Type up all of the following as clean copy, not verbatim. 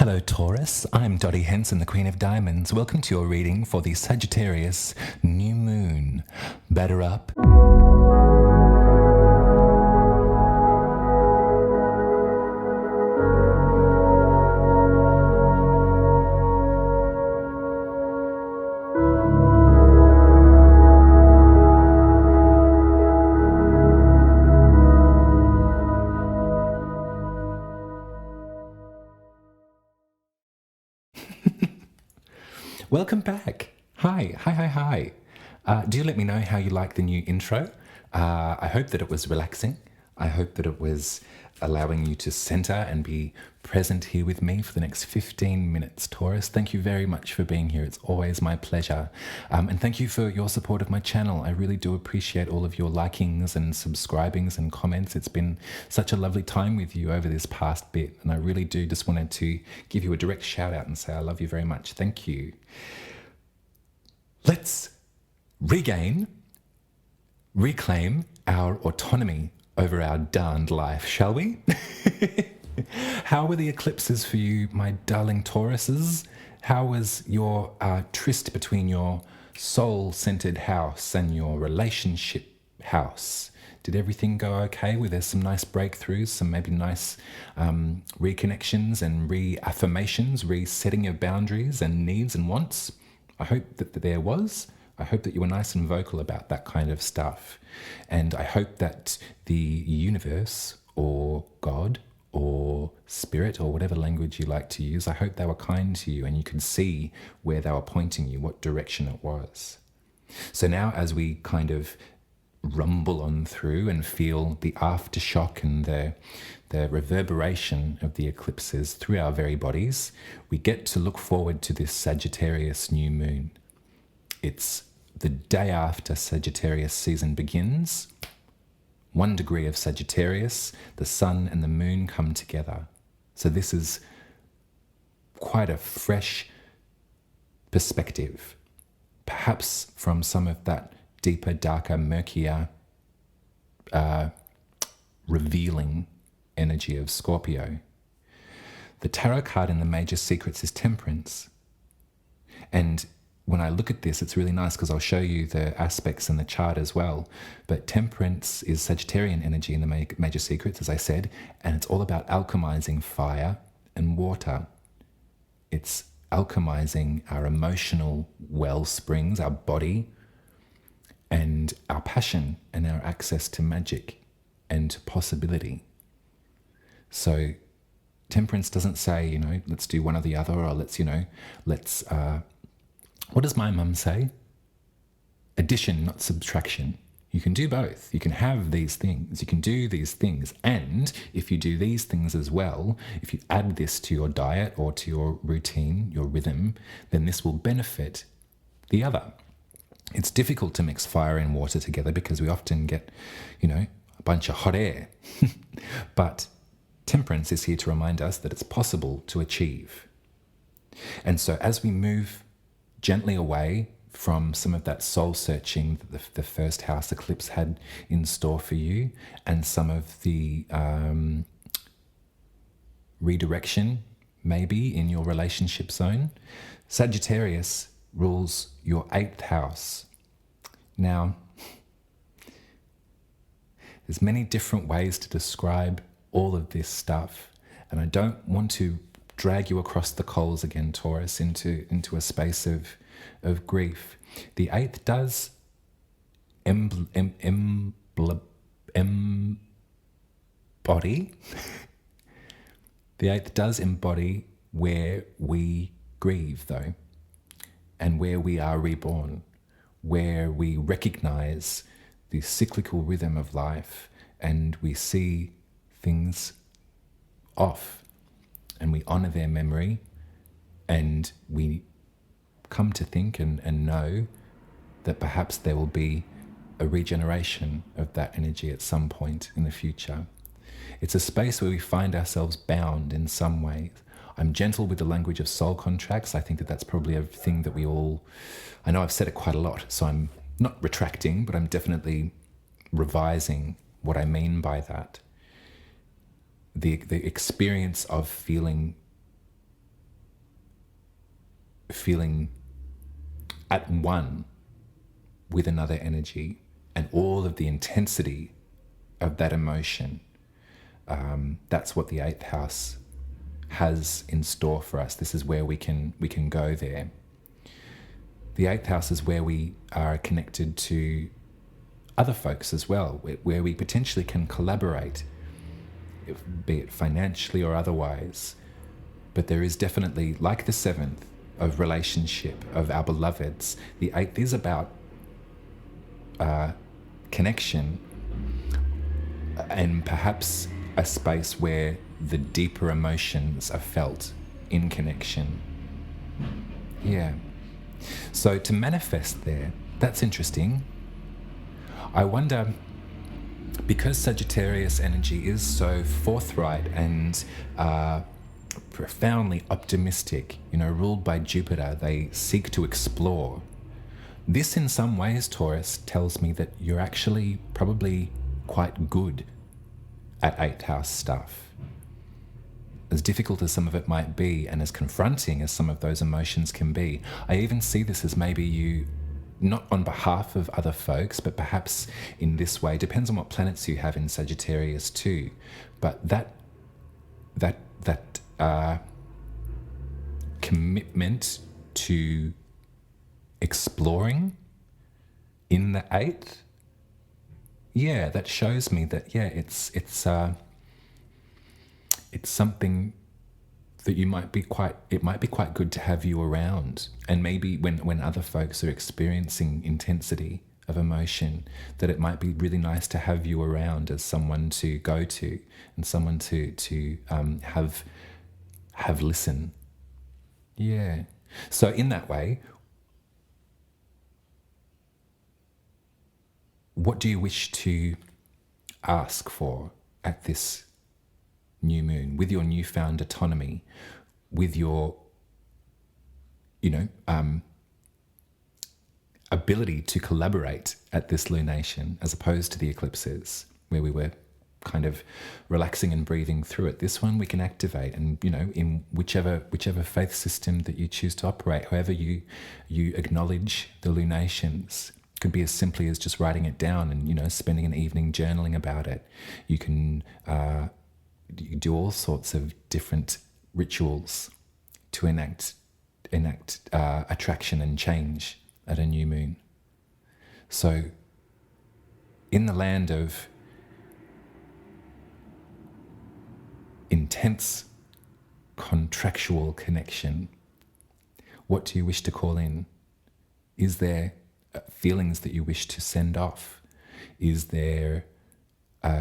Hello Taurus, I'm Dottie Henson, the Queen of Diamonds. Welcome to your reading for the Sagittarius New Moon. Batter up. Welcome back. Hi. Do let me know how you like the new intro. I hope that it was relaxing. I hope that it was allowing you to center and be present here with me for the next 15 minutes, Taurus. Thank you very much for being here. It's always my pleasure. And thank you for your support of my channel. I really do appreciate all of your likings and subscribings and comments. It's been such a lovely time with you over this past bit. And I really do just wanted to give you a direct shout out and say I love you very much. Thank you. Let's reclaim our autonomy over our darned life, shall we? How were the eclipses for you, my darling Tauruses? How was your tryst between your soul-centered house and your relationship house? Did everything go okay? Were there some nice breakthroughs, some maybe nice reconnections and reaffirmations, resetting of boundaries and needs and wants? I hope that there was. I hope that you were nice and vocal about that kind of stuff. And I hope that the universe or God or spirit or whatever language you like to use, I hope they were kind to you and you could see where they were pointing you, what direction it was. So now as we kind of rumble on through and feel the aftershock and the reverberation of the eclipses through our very bodies, we get to look forward to this Sagittarius new moon. It's the day after Sagittarius season begins. 1 degree of Sagittarius, the sun and the moon come together. So this is quite a fresh perspective, perhaps from some of that deeper, darker, murkier, revealing energy of Scorpio. The tarot card in the Major Secrets is Temperance. And when I look at this, it's really nice because I'll show you the aspects in the chart as well. But Temperance is Sagittarian energy in the Major Secrets, as I said, and it's all about alchemizing fire and water. It's alchemizing our emotional well springs, our body, and our passion and our access to magic and to possibility. So Temperance doesn't say, let's do one or the other, or let's what does my mum say? Addition, not subtraction. You can do both. You can have these things. You can do these things. And if you do these things as well, if you add this to your diet or to your routine, your rhythm, then this will benefit the other. It's difficult to mix fire and water together because we often get, a bunch of hot air. But Temperance is here to remind us that it's possible to achieve. And so as we move gently away from some of that soul searching that the first house eclipse had in store for you, and some of the redirection maybe in your relationship zone, Sagittarius rules your 8th house. Now, there's many different ways to describe all of this stuff, and I don't want to drag you across the coals again, Taurus, into a space of grief. The 8th does embody the 8th does embody where we grieve, though, and where we are reborn, where we recognize the cyclical rhythm of life and we see things off and we honor their memory and we come to think and know that perhaps there will be a regeneration of that energy at some point in the future. It's a space where we find ourselves bound in some ways. I'm gentle with the language of soul contracts. I think that that's probably a thing that we all, I know I've said it quite a lot, so I'm not retracting, but I'm definitely revising what I mean by that. The experience of feeling feeling at one with another energy and all of the intensity of that emotion. That's what the eighth house has in store for us. This is where we can go there. The eighth house is where we are connected to other folks as well, where we potentially can collaborate, be it financially or otherwise. But there is definitely, like the seventh of relationship, of our beloveds, the eighth is about connection, and perhaps a space where the deeper emotions are felt in connection. Yeah. So to manifest there, that's interesting. I wonder, because Sagittarius energy is so forthright and profoundly optimistic, ruled by Jupiter, they seek to explore. This in some ways, Taurus, tells me that you're actually probably quite good at eighth house stuff. As difficult as some of it might be, and as confronting as some of those emotions can be, I even see this as maybe you, not on behalf of other folks, but perhaps in this way, depends on what planets you have in Sagittarius too, but that commitment to exploring in the eighth, yeah, that shows me that, yeah, it's something that it might be quite good to have you around. And maybe when other folks are experiencing intensity of emotion, that it might be really nice to have you around as someone to go to and someone to have listen. Yeah. So in that way, what do you wish to ask for at this new moon, with your newfound autonomy, with your, ability to collaborate at this lunation, as opposed to the eclipses where we were kind of relaxing and breathing through it. This one we can activate, and in whichever faith system that you choose to operate, however you acknowledge the lunations. Could be as simply as just writing it down and spending an evening journaling about it. You can you do all sorts of different rituals to enact attraction and change at a new moon. So in the land of intense contractual connection, what do you wish to call in? Is there feelings that you wish to send off? Is there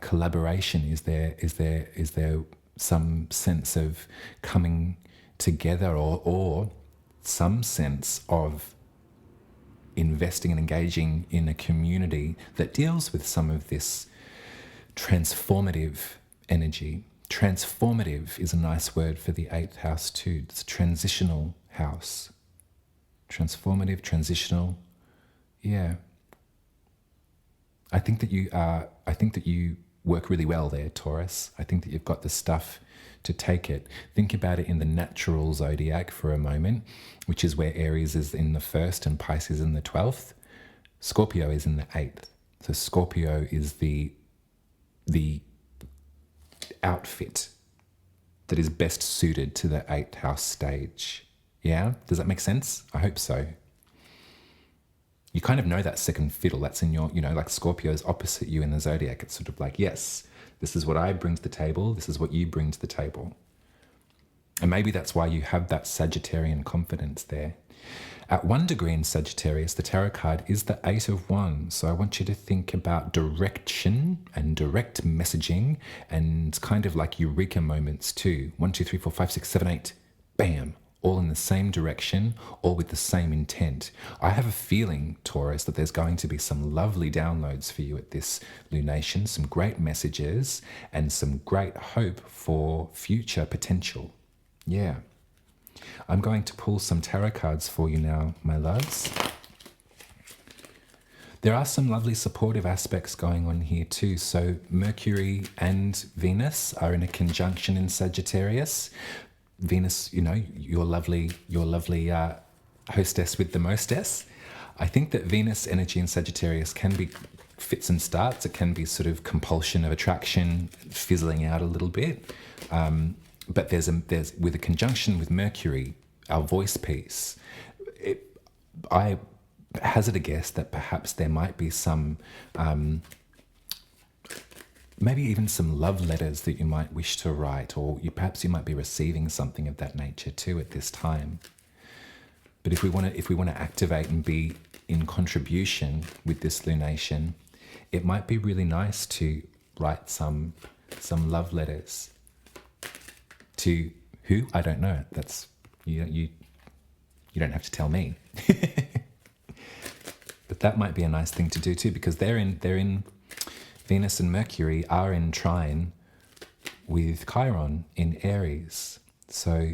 collaboration? Is there some sense of coming together, or some sense of investing and engaging in a community that deals with some of this transformative energy? Transformative is a nice word for the eighth house too. It's a transitional house. Transformative, transitional. Yeah. I think that you work really well there, Taurus. I think that you've got the stuff to take it. Think about it in the natural zodiac for a moment, which is where Aries is in the 1st and Pisces in the 12th. Scorpio is in the 8th. So Scorpio is the outfit that is best suited to the 8th house stage. Yeah? Does that make sense? I hope so. You kind of know that second fiddle that's in your, like Scorpio's opposite you in the zodiac. It's sort of like, yes, this is what I bring to the table. This is what you bring to the table. And maybe that's why you have that Sagittarian confidence there. At 1 degree in Sagittarius, the tarot card is the 8 of Wands. So I want you to think about direction and direct messaging and kind of like eureka moments too. 1, 2, 3, 4, 5, 6, 7, 8. Bam. All in the same direction, all with the same intent. I have a feeling, Taurus, that there's going to be some lovely downloads for you at this lunation, some great messages, and some great hope for future potential. Yeah. I'm going to pull some tarot cards for you now, my loves. There are some lovely supportive aspects going on here too. So Mercury and Venus are in a conjunction in Sagittarius. Venus, your lovely hostess with the mostess. I think that Venus energy in Sagittarius can be fits and starts. It can be sort of compulsion of attraction, fizzling out a little bit. But there's with a conjunction with Mercury, our voice piece. I hazard a guess that perhaps there might be some, maybe even some love letters that you might wish to write, or perhaps you might be receiving something of that nature too at this time. But if we want to activate and be in contribution with this lunation, it might be really nice to write some love letters to who? I don't know. That's you don't have to tell me. But that might be a nice thing to do too, because they're in Venus and Mercury are in trine with Chiron in Aries. So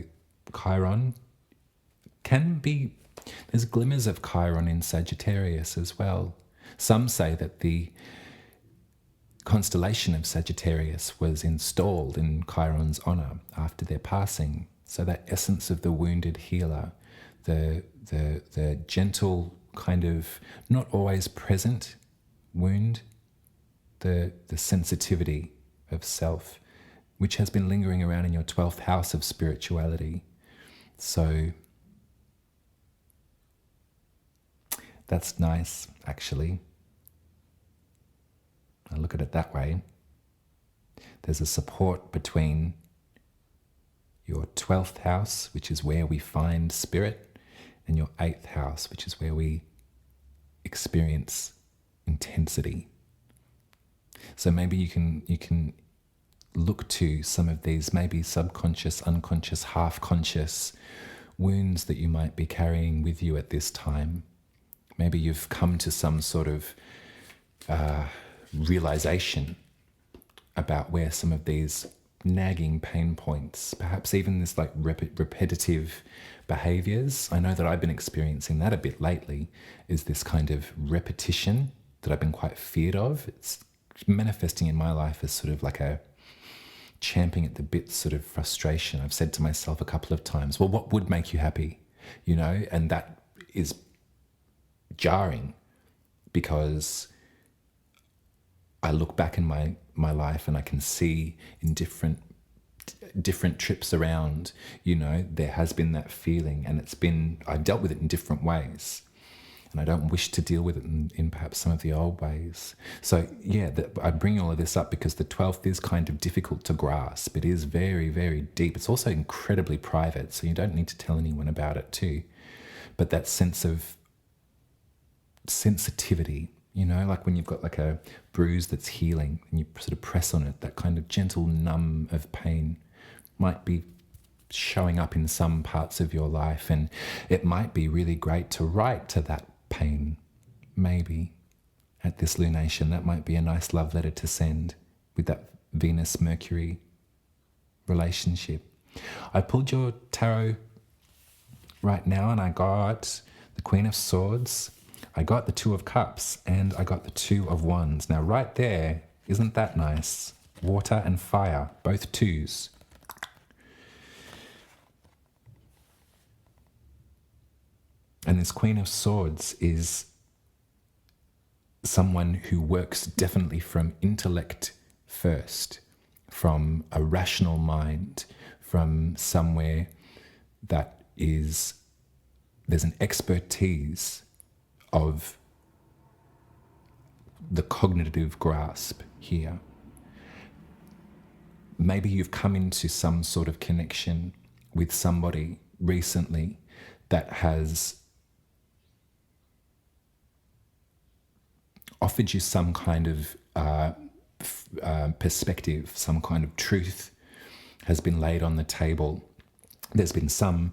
Chiron can be, there's glimmers of Chiron in Sagittarius as well. Some say that the constellation of Sagittarius was installed in Chiron's honor after their passing. So that essence of the wounded healer, the gentle kind of not always present wound, the sensitivity of self, which has been lingering around in your 12th house of spirituality. So that's nice, actually. I look at it that way. There's a support between your 12th house, which is where we find spirit, and your 8th house, which is where we experience intensity. So maybe you can look to some of these maybe subconscious, unconscious, half-conscious wounds that you might be carrying with you at this time. Maybe you've come to some sort of realization about where some of these nagging pain points, perhaps even this like repetitive behaviors. I know that I've been experiencing that a bit lately, is this kind of repetition that I've been quite feared of. It's manifesting in my life as sort of like a champing at the bit sort of frustration. I've said to myself a couple of times, well, what would make you happy? You know, and that is jarring, because I look back in my life and I can see in different trips around, you know, there has been that feeling, and I've dealt with it in different ways, and I don't wish to deal with it in perhaps some of the old ways. So yeah, I bring all of this up because the 12th is kind of difficult to grasp. It is very, very deep. It's also incredibly private, so you don't need to tell anyone about it too. But that sense of sensitivity, you know, like when you've got like a bruise that's healing and you sort of press on it, that kind of gentle numb of pain might be showing up in some parts of your life, and it might be really great to write to that pain. Maybe at this lunation, that might be a nice love letter to send with that Venus-Mercury relationship. I pulled your tarot right now and I got the Queen of Swords, I got the Two of Cups, and I got the Two of Wands. Now right there, isn't that nice? Water and fire, both twos. And this Queen of Swords is someone who works definitely from intellect first, from a rational mind, from somewhere that there's an expertise of the cognitive grasp here. Maybe you've come into some sort of connection with somebody recently that has offered you some kind of perspective, some kind of truth has been laid on the table. There's been some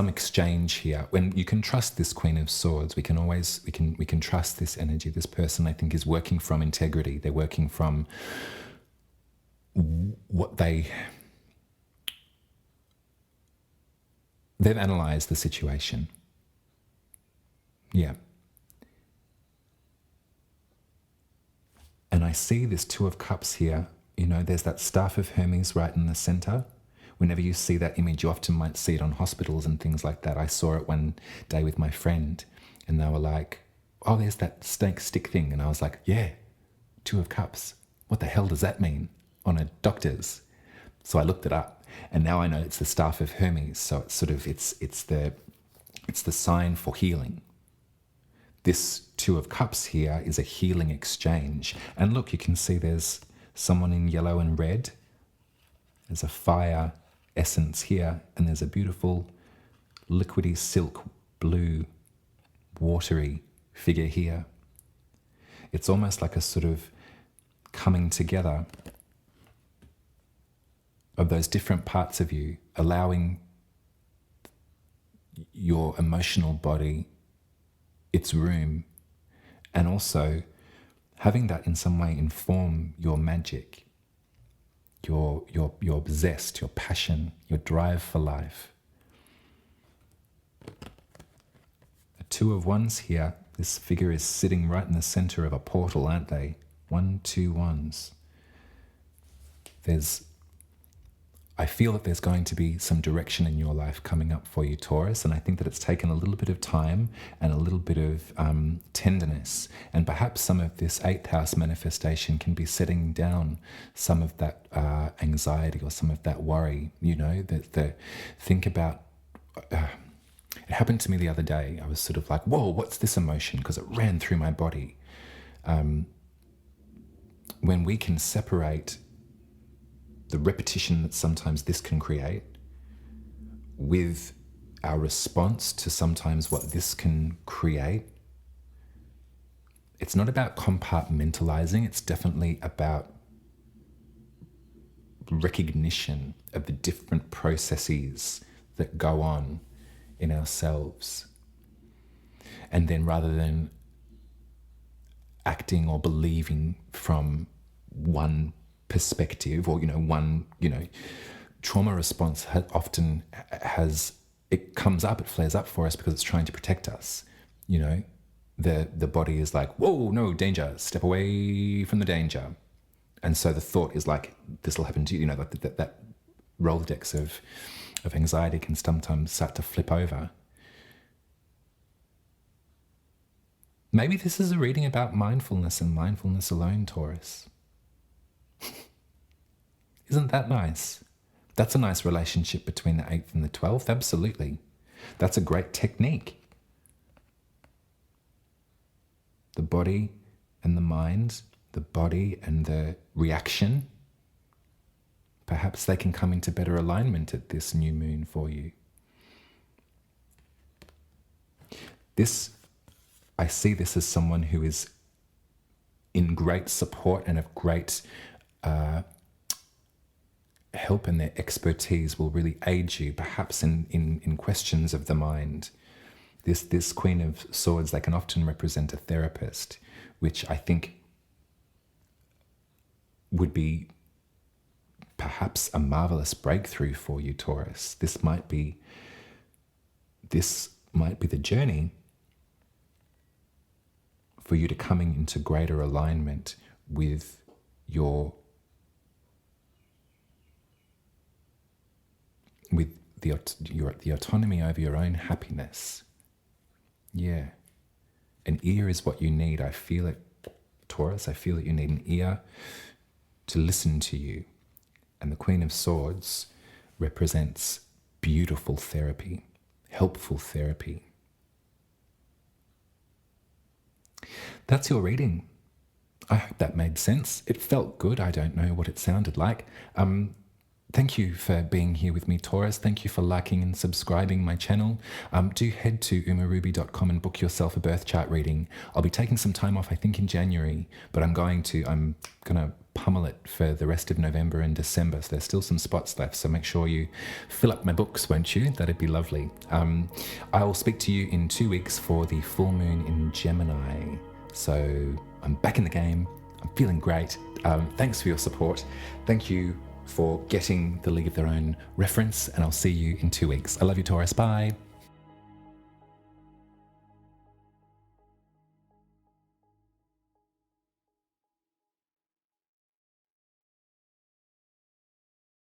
exchange here. When you can trust this Queen of Swords, we can trust this energy. This person, I think, is working from integrity. They're working from what they've analyzed the situation. Yeah. And I see this Two of Cups here. You know, there's that staff of Hermes right in the center, Whenever you see that image, you often might see it on hospitals and things like that. I saw it one day with my friend, and they were like, oh, there's that snake stick thing. And I was like, yeah, Two of Cups. What the hell does that mean on a doctor's? So I looked it up, and now I know it's the staff of Hermes. So it's sort of, it's the sign for healing. This Two of Cups here is a healing exchange. And look, you can see there's someone in yellow and red. There's a fire essence here, and there's a beautiful liquidy silk blue watery figure here. It's almost like a sort of coming together of those different parts of you, allowing your emotional body its room, and also having that in some way inform your magic, your zest, your passion, your drive for life. The Two of Wands here, this figure is sitting right in the center of a portal, aren't they? 1, 2 wands. I feel that there's going to be some direction in your life coming up for you, Taurus, and I think that it's taken a little bit of time and a little bit of tenderness, and perhaps some of this 8th house manifestation can be setting down some of that anxiety or some of that worry, think about... It happened to me the other day. I was sort of like, whoa, what's this emotion? Because it ran through my body. When we can separate the repetition that sometimes this can create with our response to sometimes what this can create, it's not about compartmentalizing. It's definitely about recognition of the different processes that go on in ourselves. And then rather than acting or believing from one perspective or, one, trauma response often has, it comes up, it flares up for us because it's trying to protect us. The body is like, whoa, no, danger, step away from the danger. And so the thought is like, this will happen to you, like that Rolodex of anxiety can sometimes start to flip over. Maybe this is a reading about mindfulness and mindfulness alone, Taurus. Isn't that nice? That's a nice relationship between the 8th and the 12th, absolutely. That's a great technique. The body and the mind, the body and the reaction, perhaps they can come into better alignment at this new moon for you. I see this as someone who is in great support and of great help, and their expertise will really aid you, perhaps in questions of the mind. This Queen of Swords, they can often represent a therapist, which I think would be perhaps a marvelous breakthrough for you, Taurus. This might be the journey for you to coming into greater alignment with the autonomy over your own happiness. Yeah. An ear is what you need. I feel it, Taurus. I feel that you need an ear to listen to you. And the Queen of Swords represents beautiful therapy, helpful therapy. That's your reading. I hope that made sense. It felt good. I don't know what it sounded like. Thank you for being here with me, Taurus. Thank you for liking and subscribing my channel. Do head to umaruby.com and book yourself a birth chart reading. I'll be taking some time off, I think in January, but I'm gonna pummel it for the rest of November and December. So there's still some spots left. So make sure you fill up my books, won't you? That'd be lovely. I'll speak to you in 2 weeks for the full moon in Gemini. So I'm back in the game. I'm feeling great. Thanks for your support. Thank you for getting the League of Their Own reference, and I'll see you in 2 weeks. I love you, Taurus. Bye.